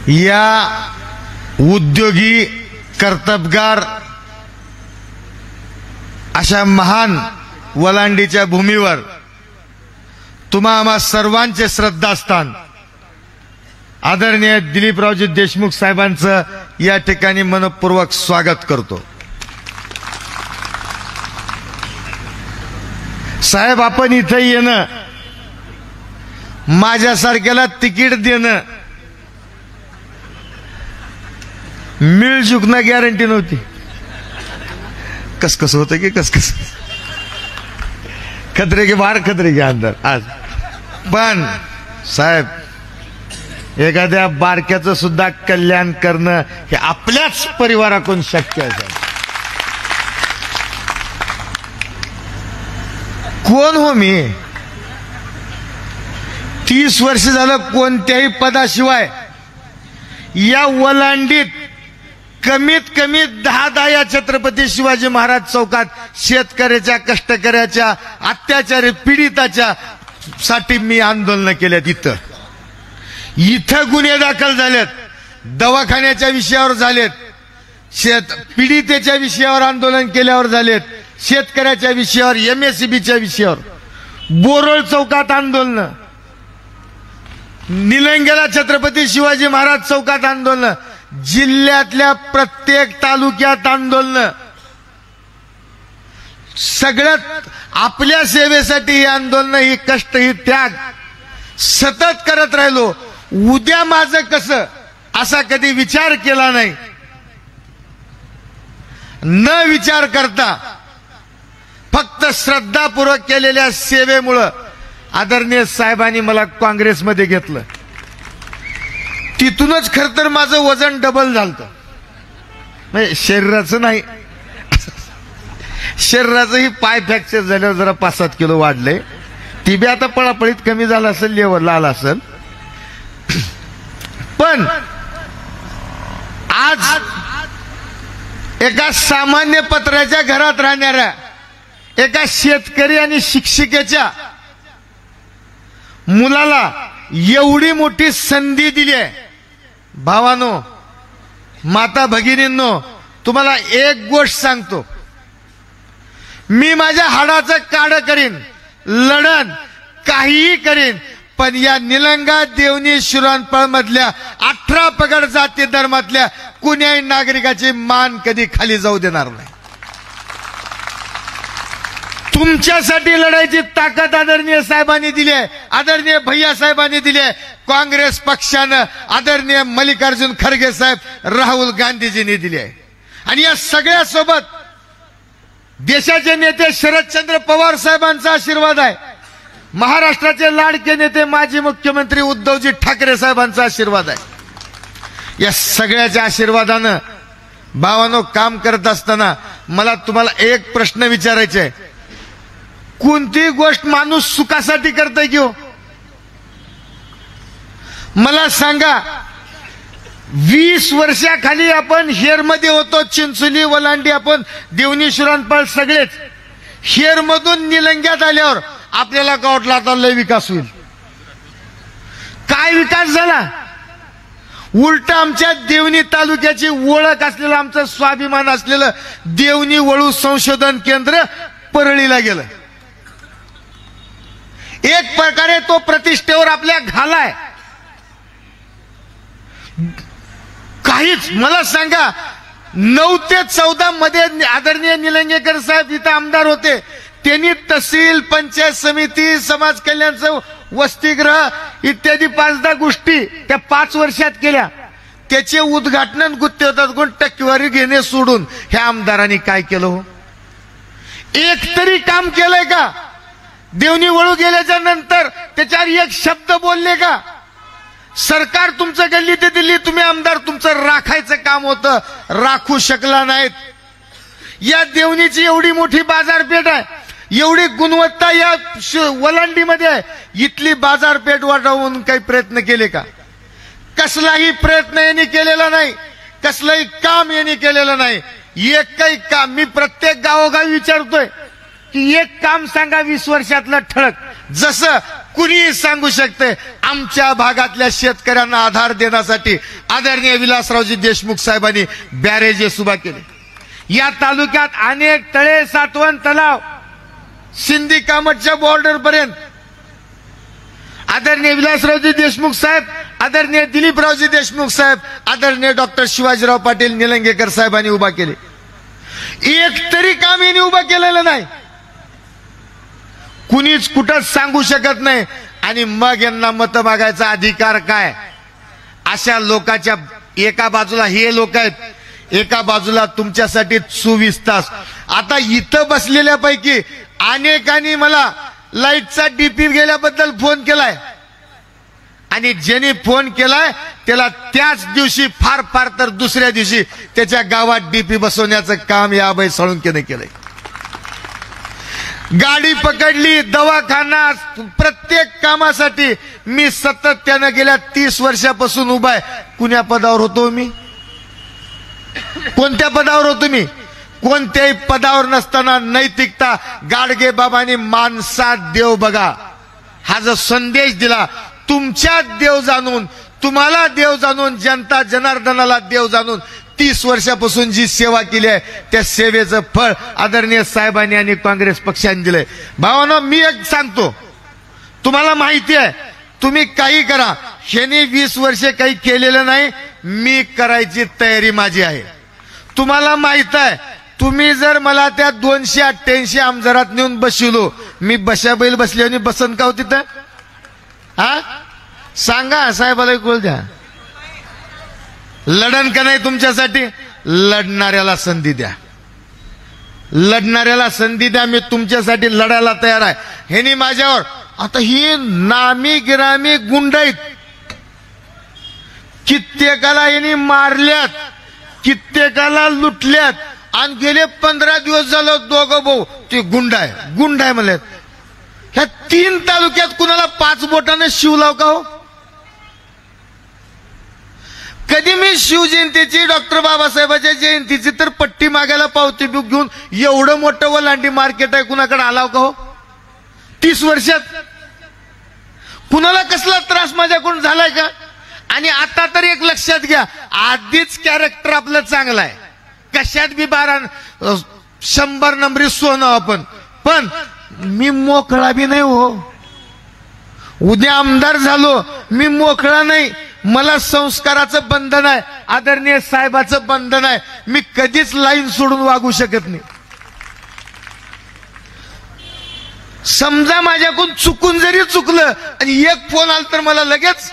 या उद्योगी कर्तबगार अशा महान वलांडीच्या भूमीवर तुम्हा आम्हा सर्वांचे श्रद्धास्थान आदरणीय दिलीपरावजी देशमुख साहेबांचं या ठिकाणी मनपूर्वक स्वागत करतो। साहेब, आपण इथे येणं, माझ्यासारख्याला तिकीट देणं मिळचुकणं गॅरंटी नव्हती। कस होतं की कस खतरे के बाहर खतरे के अंदर आज। पण साहेब, एखाद्या बारक्याचं सुद्धा कल्याण करणं हे आपल्याच परिवाराकडून शक्य आहे। कोण हो मी? 30 वर्ष झालं कोणत्याही पदाशिवाय या वलांडीत कमीत कमी 10 या छत्रपती शिवाजी महाराज चौकात शेतकऱ्याच्या, कष्टकऱ्याच्या, अत्याचारी पीडिताच्या साठी मी आंदोलन केलेत। इथं गुन्हे दाखल झालेत, दवाखान्याच्या विषयावर झालेत, पीडितेच्या विषयावर आंदोलन केल्यावर झालेत, शेतकऱ्याच्या विषयावर, MSCBच्या विषयावर, बोरळ चौकात आंदोलन, निलंगेला छत्रपती शिवाजी महाराज चौकात आंदोलन, जिल्ह्यातल्या प्रत्येक तालुक्यात आंदोलन, सगळ्यात आपल्या सेवेसाठी ही आंदोलन, ही कष्ट, ही त्याग सतत करत राहिलो। उद्या माझं कसं असा कधी विचार केला नाही। न विचार करता फक्त श्रद्धापूर्वक केलेल्या सेवेमुळे आदरणीय साहेबांनी मला काँग्रेसमध्ये घेतलं। तिथूनच खर तर माझं वजन डबल झालं, म्हणजे शरीराचं नाही, शरीराचंही पाय फ्रॅक्चर झाल्यावर जरा 5-7 किलो वाढले। ती बी आता पळापळीत कमी झाला असेल, लेवलला आला असेल। पण आज एका सामान्य पत्र्याच्या घरात राहणाऱ्या एका शेतकरी आणि शिक्षिकेच्या मुलाला एवढी मोठी संधी दिली आहे। भावानो, माता भगिनींनो, तुम्हाला एक गोष्ट सांगतो, मी माझ्या हाडाचं काढ करीन, लढन, काहीही करीन, पण या निलंगा, देवणी, शिराळपळ मधल्या 18 पगड जाती धर्मातल्या कुण्याही नागरिकाची मान कधी खाली जाऊ देणार नाही। तुमच्यासाठी लढायची ताकद आदरणीय साहेबांनी दिली आहे, आदरणीय भैया साहेबांनी दिली आहे, काँग्रेस पक्षानं आदरणीय मल्लिकार्जुन खरगे साहेब, राहुल गांधीजींनी दिली आहे। आणि या सगळ्यासोबत देशाचे नेते शरदचंद्र पवार साहेबांचा आशीर्वाद आहे, महाराष्ट्राचे लाडके नेते माजी मुख्यमंत्री उद्धवजी ठाकरे साहेबांचा आशीर्वाद आहे। या सगळ्याच्या आशीर्वादानं भावानो काम करत असताना मला तुम्हाला एक प्रश्न विचारायचा आहे, कोणती गोष्ट माणूस सुखासाठी करतोय की हो? मला सांगा, 20 वर्षाखाली आपण हेरमध्ये होतो, चिंचोली, वलांडी, आपण देवणी, शिराळपळ सगळेच हेरमधून निलंग्यात आल्यावर आपल्याला का वाटलं आता लय विकास होईल? काय विकास झाला? उलट आमच्या देवणी तालुक्याची ओळख असलेलं, आमचं स्वाभिमान असलेलं देवणी वळू संशोधन केंद्र परळीला गेलं। एक प्रकारे तो प्रतिष्ठेवर आपल्या घालाय। काहीच, मला सांगा, 9 ते 14 मध्ये आदरणीय निलंगेकर साहेब इथं आमदार होते, त्यांनी तहसील, पंचायत समिती, समाज कल्याण, वसतिगृह इत्यादी 5-10 गोष्टी त्या 5 वर्षात केल्या। त्याचे उद्घाटन गुत्ते होतात, कोण टक्केवारी घेणे सोडून ह्या आमदारांनी काय केलं हो? एक तरी काम केलंय का? देवणी वळू गेल्याच्या नंतर त्याच्यावर एक शब्द बोलले का? सरकार तुमचं गल्ली ते दिल्ली, तुम्ही आमदार तुमचं राखायचं काम होतं, राखू शकला नाहीत। या देवणीची एवढी मोठी बाजारपेठ आहे, एवढी गुणवत्ता या वलांडीमध्ये आहे, इथली बाजारपेठ वाढवून काही प्रयत्न केले का? कसलाही प्रयत्न यांनी केलेला नाही, कसलंही काम यांनी केलेलं नाही। एकही काम मी प्रत्येक गावोगावी विचारतोय की एक काम सांगा 20 वर्षातलं ठळक, जसं कुणीही सांगू शकते आमच्या भागातल्या शेतकऱ्यांना आधार देण्यासाठी आदरणीय विलासरावजी देशमुख साहेबांनी बॅरेजेस उभा केले. या तालुक्यात अनेक तळे, साठवण तलाव, सिंधी कामतच्या बॉर्डर पर्यंत आदरणीय विलासरावजी देशमुख साहेब, आदरणीय दिलीपरावजी देशमुख साहेब, आदरणीय डॉक्टर शिवाजीराव पाटील निलंगेकर साहेबांनी उभा केले. एक तरी काम यांनी उभा केलेलं नाही. कुणीच कुठंच सांगू शकत नाही. आणि मग यांना मत मागायचा अधिकार काय? अशा लोकांच्या एका बाजूला हे लोक आहेत, एका बाजूला तुमच्यासाठी 24 तास. आता इथं बसलेल्यापैकी अनेकांनी मला लाईटचा डीपी गेल्याबद्दल फोन केलाय आणि ज्यांनी फोन केलाय त्याला त्याच दिवशी फार फार तर दुसऱ्या दिवशी त्याच्या गावात डीपी बसवण्याचं काम या अभय साळुंखेने केलंय. गाडी पकडली, दवाखाना, प्रत्येक कामासाठी मी सातत्यानं गेल्या 30 वर्षापासून उभा आहे. कुण्या पदावर होतो मी? कोणत्या पदावर होतो मी? कोणत्याही पदावर नसताना नैतिकता, गाडगे बाबांनी माणसात देव बघा हा जो संदेश दिला, तुमच्यात देव जाणून, तुम्हाला देव जाणून, जनता जनार्दनाला देव जाणून 30 वर्षापासून जी सेवा केली आहे त्या सेवेचं फळ आदरणीय साहेबांनी आणि काँग्रेस पक्षाने दिलंय. भावांनो, मी एक सांगतो, तुम्हाला माहिती आहे तुम्ही काही करा, ह्यांनी 20 वर्षे काही केलेलं नाही, मी करायची तयारी माझी आहे. तुम्हाला माहित आहे तुम्ही जर मला त्या 288 आमदारात नेऊन बसविलो, मी बशाबैल बसली आणि बसन का हो तिथं? हा सांगा, साहेबाला कळू द्या. लढन का नाही तुमच्यासाठी? लढणाऱ्याला संधी द्या, लढणाऱ्याला संधी द्या. मी तुमच्यासाठी लढायला तयार आहे. ह्यांनी माझ्यावर आता ही नामी गिरामी गुंड आहेत, कित्येकाला यांनी मारल्यात, कित्येकाला लुटल्यात आणि गेले 15 दिवस झालं दोघं भाऊ ते गुंड आहे म्हणलेत. ह्या 3 तालुक्यात कुणाला 5 बोटाने शिव लाव का हो? कधी मी शिवजयंतीची, डॉक्टर बाबासाहेबांच्या जयंतीची तर पट्टी मागायला पावती बुक घेऊन एवढं मोठं वलांडी मार्केट आहे कुणाकडे आलाव का हो? 30 वर्षात कुणाला कसला त्रास माझ्याकडून झालाय का? आणि आता तर एक लक्षात घ्या, आधीच कॅरेक्टर आपलं चांगलं आहे, कशात बी 100 नंबरी सोनं आपण, पण मी मोकळा बी नाही हो. उद्या आमदार झालो मी मोकळा नाही. मला संस्काराचं बंधन आहे, आदरणीय साहेबाचं बंधन आहे. मी कधीच लाईन सोडून वागू शकत नाही. समजा माझ्याकडून चुकून जरी चुकलं आणि एक फोन आला तर मला लगेच,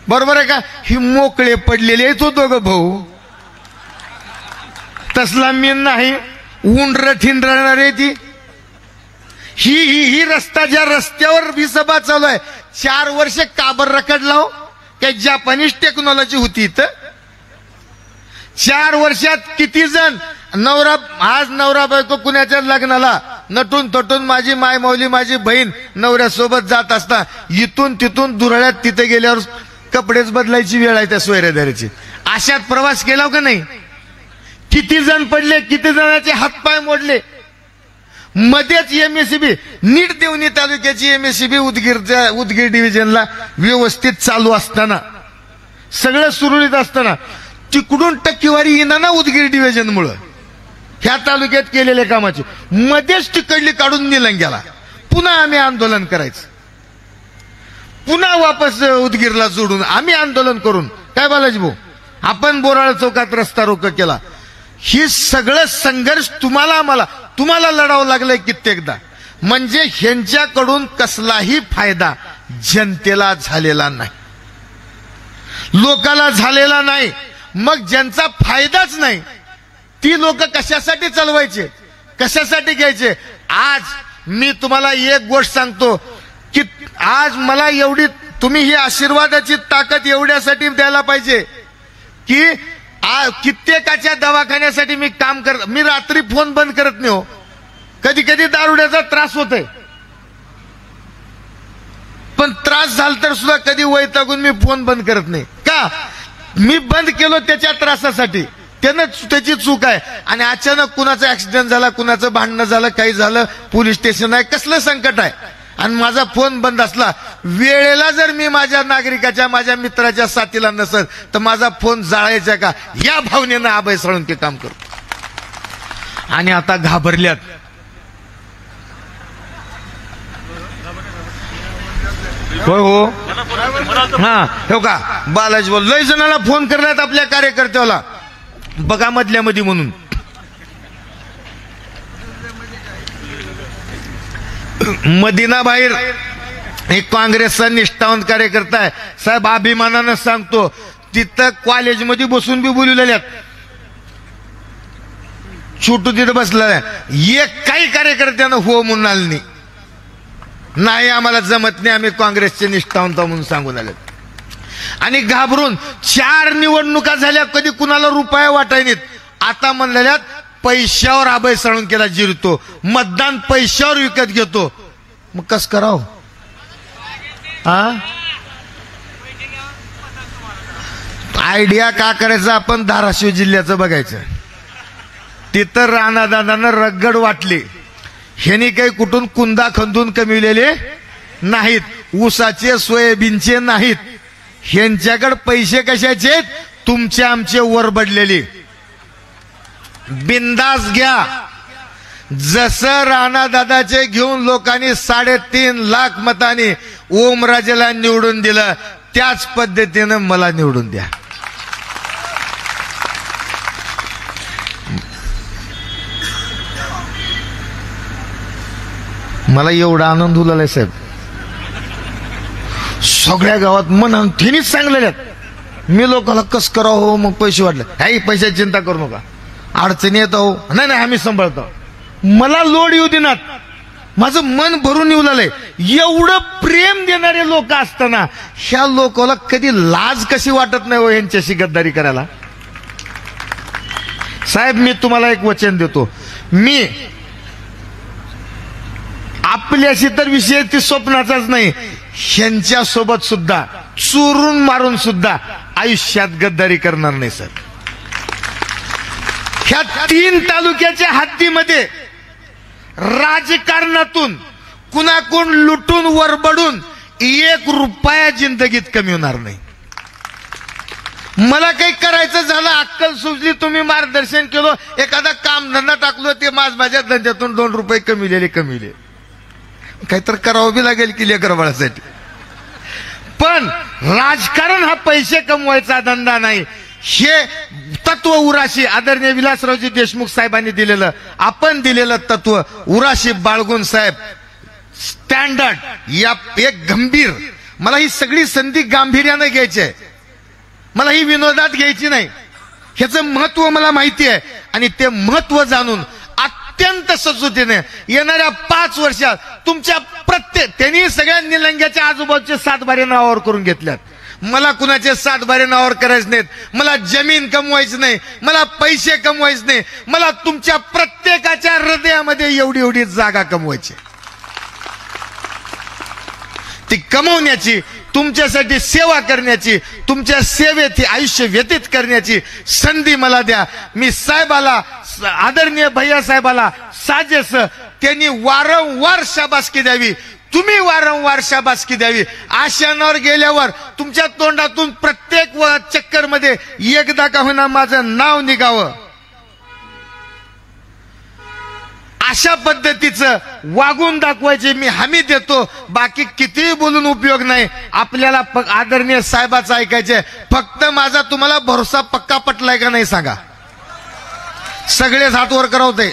बरोबर आहे का? ही मोकळे पडलेले आहेत हो दोघं भाऊ, तसला मी नाही. उंडर ठिंडणारे ती ही रस्ता, ज्या रस्त्यावर ही सभा चालू आहे 4 वर्ष काबर रखडला हो? काय जापानीज टेक्नॉलॉजी होती इथं? 4 वर्षात किती जण नवरा, आज नवरा बायको कुणाच्या लग्नाला नटून तटून, माझी माय माऊली माझी बहीण नवऱ्यासोबत जात असता इथून तिथून दुरळ्यात तिथे गेल्यावर कपडेच बदलायची वेळ आहे त्या सोयरेदाराची. अशात प्रवास केला का नाही? किती जण पडले, किती जणांचे हातपाय मोडले. मध्येच एमएससीबी, नीट देवणी तालुक्याची एमएससीबी उदगीर डिव्हिजनला व्यवस्थित चालू असताना, सगळं सुरळीत असताना तिकडून टक्केवारी येणार ना उदगीर डिव्हिजन मुळे ह्या तालुक्यात केलेल्या कामाची, मध्येच तिकडली काढून निलंग्याला पुन्हा आम्ही आंदोलन करायचं, पुन्हा वापस उदगीरला जोडून आम्ही आंदोलन करून काय बालाजी भाऊ आपण बोराळ चौकात रस्ता रोको केला. ही सगळं संघर्ष तुम्हाला लढावं लागलंय कित्येकदा. म्हणजे ह्यांच्याकडून कसलाही फायदा जनतेला झालेला नाही, लोकाला झालेला नाही. मग ज्यांचा फायदाच नाही ती लोक कशासाठी चालवायचे, कशासाठी घ्यायचे? आज मी तुम्हाला एक गोष्ट सांगतो की आज मला एवढी, तुम्ही ही आशीर्वादाची ताकद एवढ्यासाठी द्यायला पाहिजे की कित्येकाच्या दवाखान्यासाठी मी काम करत, मी रात्री फोन बंद करत नाही हो. कधी कधी दारुड्याचा त्रास होतोय, पण त्रास झाला तर सुद्धा कधी वैतागून मी फोन बंद करत नाही. का? मी बंद केलो त्याच्या त्रासासाठी, त्याची चूक आहे. आणि अचानक कुणाचा ऍक्सिडेंट झाला, कुणाचं भांडणं झालं, काही झालं, पोलीस स्टेशन आहे, कसलं संकट आहे, आणि माझा फोन बंद असला, वेळेला जर मी माझ्या नागरिकाच्या, माझ्या मित्राच्या साथीला नसत तर माझा फोन जाळायचा का, या भावनेनं अभय साळुंखे काम करतो. आणि आता घाबरल्यात. होय हो, हा हो का, बालाजी बोल, लय जणांना फोन करण्यात आपल्या कार्यकर्त्याला, बघा मधल्या मध्ये म्हणून. मदिना बाहेर एक काँग्रेसचा निष्ठावंत कार्यकर्ता आहे साहेब, अभिमानानं सांगतो, तिथं कॉलेजमध्ये बसून बी बोलवलेल्यात, छोटू तिथं बसला आहे, एक काही कार्यकर्त्यानं हो म्हणून आलं नाही, आम्हाला जमत नाही, आम्ही काँग्रेसचे निष्ठावंत म्हणून सांगून आले. आणि घाबरून 4 निवडणुका झाल्या, कधी कुणाला रुपया वाटाय नाहीत. आता म्हणलेल्यात पैशावर अभय साळुंखेला जिरतो, मतदान पैशावर विकत घेतो. मग कस करावं, आयडिया का करायचं, आपण धाराशिव जिल्ह्याचं बघायचं. तिथं राणादादानं रगड वाटली, ह्यांनी काही कुठून कुंदा खंदून कमिवलेले नाहीत, ऊसाचे सोयाबीनचे नाहीत, ह्यांच्याकडे पैसे कशाचे, तुमचे आमचे वरबडलेले. बिंदास घ्या. जसं राणादादाचे घेऊन लोकांनी 3.5 लाख मतांनी ओमराजेला निवडून दिलं, त्याच पद्धतीनं मला निवडून द्या. मला एवढा आनंद उलालाय साहेब, सगळ्या गावात मन ठेनीच सांगलेल्यात. मी लोकांना कस करावं, मग पैसे वाटले, काही पैशाची चिंता करू नका, अडचणी येत हो, नाही आम्ही सांभाळतो, मला लोड येऊ देणार, माझं मन भरून येऊ लागलंय. एवढं प्रेम देणारे लोक असताना ह्या लोकांना कधी लाज कशी वाटत नाही हो यांच्याशी गद्दारी करायला. साहेब मी तुम्हाला एक वचन देतो, मी आपल्याशी तर विषय ती स्वप्नाचाच नाही, ह्यांच्या सोबत सुद्धा चोरून मारून सुद्धा आयुष्यात गद्दारी करणार नाही सर. ह्या 3 तालुक्याच्या हद्दीमध्ये राजकारणातून कुणाकडून लुटून वरबडून 1 रुपया जिंदगीत कमी होणार नाही. मला काही करायचं झालं, अक्कल सुचली, तुम्ही मार्गदर्शन केलं, एखादा काम धंदा टाकलो, ते माझ्या धंद्यातून 2 रुपये कमिले, काहीतरी करावं बी लागेल की लेकर बाळासाठी. पण राजकारण हा पैसे कमवायचा धंदा नाही, हे तत्व उराशी आदरणीय विलासरावजी देशमुख साहेबांनी दिलेलं, आपण दिलेलं तत्व उराशी बाळगून साहेब स्टँडर्ड या एक गंभीर, मला ही सगळी संधी गांभीर्यानं घ्यायची आहे, मला ही विनोदात घ्यायची नाही. ह्याचं महत्व मला माहिती आहे आणि ते महत्व जाणून अत्यंत सचोटीने येणाऱ्या 5 वर्षात तुमच्या प्रत्येक, त्यांनी सगळ्या निलंग्याच्या आजूबाजूचे 7 बारे नावावर करून घेतल्यात. मला कुणाचे 7 बारे नावावर करायचे नाहीत, मला जमीन कमवायची नाही, मला पैसे कमवायचे नाही, मला तुमच्या प्रत्येकाच्या हृदयामध्ये एवढी जागा कमवायची. ती कमवण्याची, तुमच्यासाठी सेवा करण्याची, तुमच्या सेवेत आयुष्य व्यतीत करण्याची संधी मला द्या. मी साहेबाला, आदरणीय भैया साहेबाला साजेस, त्यांनी वारंवार शाबासकी द्यावी, तुम्ही वारंवार शाबासकी द्यावी. आशांवर गेल्यावर तुमच्या तोंडातून प्रत्येक चक्कर मध्ये एकदा का होईना माझं नाव निघावं, अशा पद्धतीचं वागून दाखवायची मी हमी देतो. बाकी कितीही बोलून उपयोग नाही. आपल्याला आदरणीय साहेबाचं ऐकायचंय. फक्त माझा तुम्हाला भरोसा पक्का पटलाय का नाही सांगा. सगळेच हात वर करवते.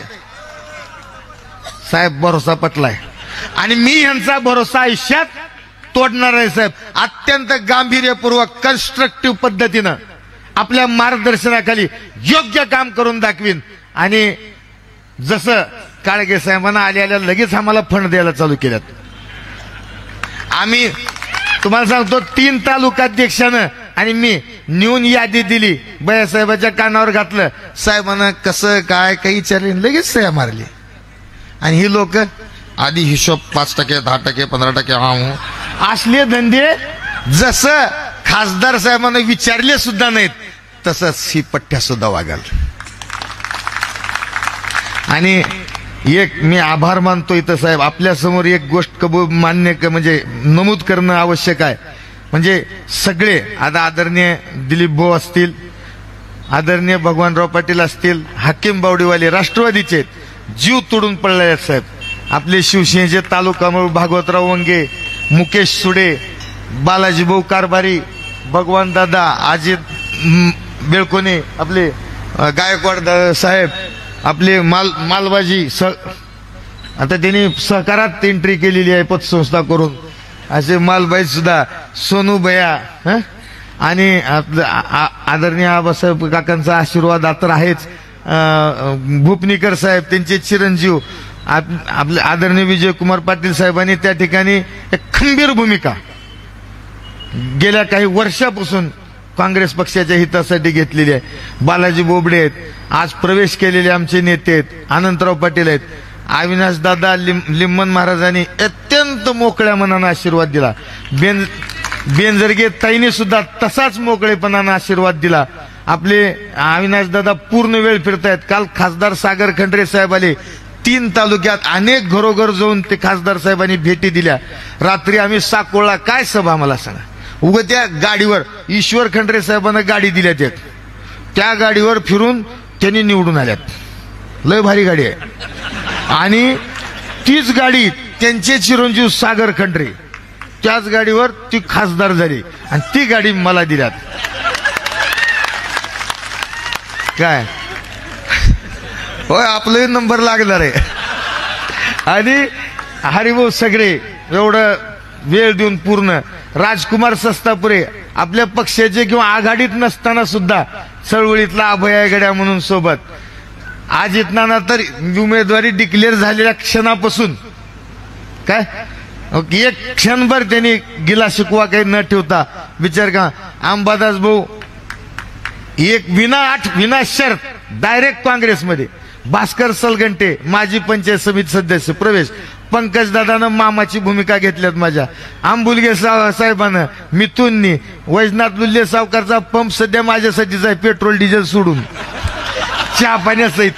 साहेब भरोसा पटलाय आणि मी ह्यांचा भरोसा आयुष्यात तोडणार आहे. साहेब अत्यंत गांभीर्यपूर्वक कन्स्ट्रक्टिव्ह पद्धतीनं आपल्या मार्गदर्शनाखाली योग्य काम करून दाखवीन. आणि जसं काळगे साहेबांना आल्या लगेच आम्हाला फंड द्यायला चालू केल्यात. आम्ही तुम्हाला सांगतो 3 तालुकाध्यक्षानं आणि मी नेऊन यादी दिली, भैयासाहेबाच्या कानावर घातलं. साहेबांना कसं काय काही विचारले, लगेच सह्या मारली. आणि ही लोक आधी हिशोब 5%, 10%, 15% असले धंदे जसं खासदार साहेबांना विचारले सुद्धा नाहीत तसंच ही पठ्ठ्या सुद्धा वागाल. आणि एक मी आभार मानतो इथं साहेब, आपल्या समोर एक गोष्ट मान्य म्हणजे नमूद करणं आवश्यक आहे. म्हणजे सगळे आता आदरणीय दिलीप भाऊ असतील, आदरणीय भगवानराव पाटील असतील, हाकीम बावडीवाले राष्ट्रवादीचे जीव तोडून पडले आहेत साहेब. आपले शिवसेनेचे तालुका भागवतराव वंगे, मुकेश सुडे, बालाजी भाऊ कारभारी, भगवान दादा, अजित बेळकोने, आपले गायकवाड साहेब, आपले मालबाजी आता त्यांनी सहकारात एंट्री केलेली आहे पतसंस्था करून. असे मालबाई सुद्धा, सोनू भैया आणि आदरणीय आबासाहेब काकांचा आशीर्वाद आता आहेच. भूपनीकर साहेब, त्यांचे चिरंजीव आपले आदरणीय विजयकुमार पाटील साहेबांनी त्या ठिकाणी एक खंबीर भूमिका गेल्या काही वर्षापासून काँग्रेस पक्षाच्या हितासाठी घेतलेली आहे. बालाजी बोबडे आहेत, आज प्रवेश केलेले आमचे नेते आहेत, अनंतराव पाटील आहेत, अविनाश दादा लिम्मन महाराजांनी अत्यंत मोकळ्या मनानं आशीर्वाद दिला. बेंजरगे ताईने सुद्धा तसाच मोकळेपणानं आशीर्वाद दिला. आपले अविनाश दादा पूर्ण वेळ फिरतायत. काल खासदार सागर खंडरे साहेब आले, 3 तालुक्यात अनेक घरोघर जाऊन ते खासदार साहेबांनी भेटी दिल्या. रात्री आम्ही साकोळला, काय सभा मला सांगा, उग त्या गाडीवर ईश्वर खंडरे साहेबांना गाडी दिल्यात, त्या गाडीवर फिरून त्यांनी निवडून आल्यात. लय भारी गाडी आहे. आणि तीच गाडी त्यांचे चिरंजीव सागर खंडरे, त्याच गाडीवर ती खासदार झाली आणि ती गाडी मला दिल्यात. काय होय, आपलं नंबर लागणार आहे. आणि हरिभाऊ सगळे एवढं वेळ देऊन पूर्ण, राजकुमार सस्तापुरे आपल्या पक्षाचे किंवा आघाडीत नसताना सुद्धा चळवळीतला अभय गड्या म्हणून सोबत. आज इतना तर उमेदवारी डिक्लेअर झालेल्या क्षणापासून काय एक क्षणभर त्यांनी गिला शिकवा काही न ठेवता विचार का, अंबादास भाऊ एक विना शर्त डायरेक्ट काँग्रेसमध्ये. भास्कर सलगंटे माजी पंचायत समिती सदस्य प्रवेश. पंकज दादानं मामाची भूमिका घेतल्यात माझ्या. आंबुलगे साहेबानं, मिथुननी, वैजनाथ लुल्ले सावकारचा पंप सध्या माझ्यासाठीच आहे, पेट्रोल डिझेल सोडून, चहा पाण्यासहित.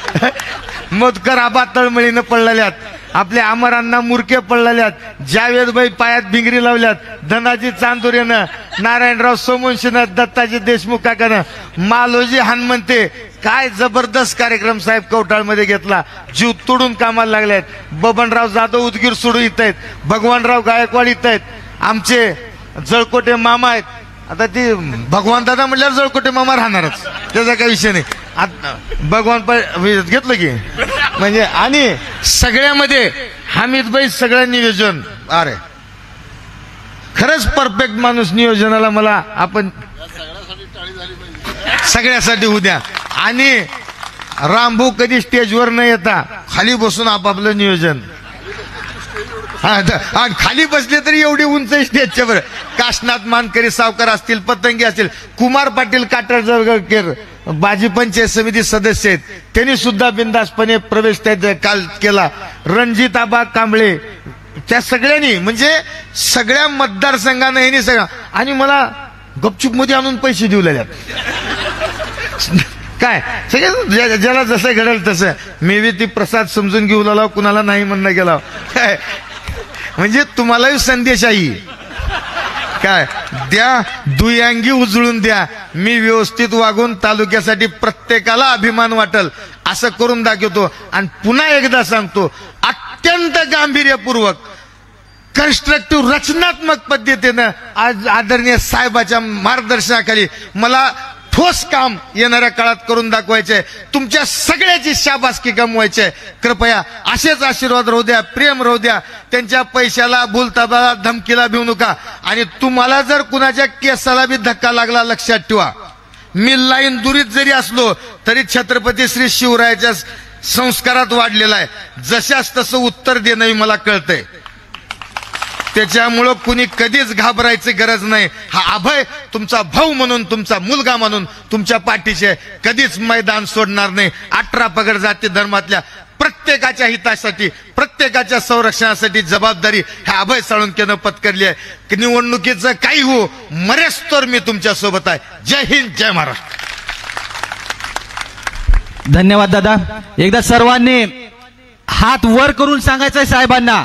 मोदकर आबा तळमळीनं पडलेल्यात. आपल्या अमरांना मुरके पडलेल्यात. जावेदबाई पायात भिंगरी लावल्यात. धनाजी चांदुरेनं, नारायणराव सोमवंशीनं, दत्ताजी देशमुख काकानं, मालोजी हनुमंते. काय जबरदस्त कार्यक्रम साहेब कवठाळमध्ये घेतला. जीव तोडून कामाला लागल्यात. बबनराव जाधव उदगीर सोडून येत आहेत. भगवानराव गायकवाड येत आहेत. आमचे जळकोटे मामा आहेत. आता ती भगवान दादा म्हटल्यावर जळकोटे मामा राहणारच, त्याचा काही विषय नाही. भगवान घेतलं की म्हणजे. आणि सगळ्यामध्ये हमीदबाई सगळं नियोजन, अरे खरंच परफेक्ट माणूस नियोजनाला. मला आपण सगळ्यासाठी उद्या. आणि रामभाऊ कधी स्टेजवर न येता खाली बसून आपापलं नियोजन. खाली बसले तरी एवढी उंच स्टेजच्या वर. काशनाथ मानकरी सावकार असतील, पतंगी असतील, कुमार पाटील काटळकर बाजी पंचायत समिती सदस्य आहेत, त्यांनी सुद्धा बिंदासपणे प्रवेश काल केला. रणजित आबा कांबळे, त्या सगळ्यांनी म्हणजे सगळ्या मतदारसंघानं यांनी सगळं. आणि मला गपचूप मध्ये आणून पैसे देऊ लागल्यात. काय सगळं ज्याला जसं घडेल तसं. मी ती प्रसाद समजून घेऊ लागला, कुणाला नाही म्हणणं गेला. काय म्हणजे तुम्हालाही संदेश आहे काय, द्या दुयांगी उजळून द्या. मी व्यवस्थित वागून तालुक्यासाठी प्रत्येकाला अभिमान वाटेल असं करून दाखवतो. आणि पुन्हा एकदा सांगतो, अत्यंत गांभीर्यपूर्वक कन्स्ट्रक्टिव्ह रचनात्मक पद्धतीनं आज आदरणीय साहेबाच्या मार्गदर्शनाखाली मला ठोस काम येणाऱ्या काळात करून दाखवायचे. तुमच्या सगळ्याची शाबासकी कमवायची आहे. कृपया असेच आशीर्वाद राहू द्या, प्रेम राहू द्या. त्यांच्या पैशाला, भूलताबाला, धमकीला भिवू नका. आणि तुम्हाला जर कुणाच्या केसाला बी धक्का लागला, लक्षात ठेवा, मी लाईन दुरीत जरी असलो तरी छत्रपती श्री शिवरायाच्या संस्कारात वाढलेला आहे. जशास तसं उत्तर देणं मला कळतंय. त्याच्यामुळं कुणी कधीच घाबरायची गरज नाही. हा अभय तुमचा भाऊ म्हणून, तुमचा मुलगा म्हणून तुमच्या पाठीशी कधीच मैदान सोडणार नाही. 18 पगड जाती धर्मातल्या प्रत्येकाच्या हितासाठी, प्रत्येकाच्या संरक्षणासाठी जबाबदारी ह्या अभय साळुंकेनं पत्करली आहे. निवडणुकीचं काही हो, मरेस्तोवर मी तुमच्या सोबत आहे. जय हिंद, जय महाराष्ट्र. धन्यवाद दादा. एकदा सर्वांनी हात वर करून सांगायचंय साहेबांना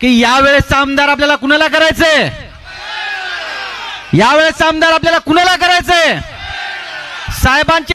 की यावेळेस आमदार आपल्याला कुणाला करायचंय, यावेळेस आमदार आपल्याला कुणाला करायचंय. साहेबांची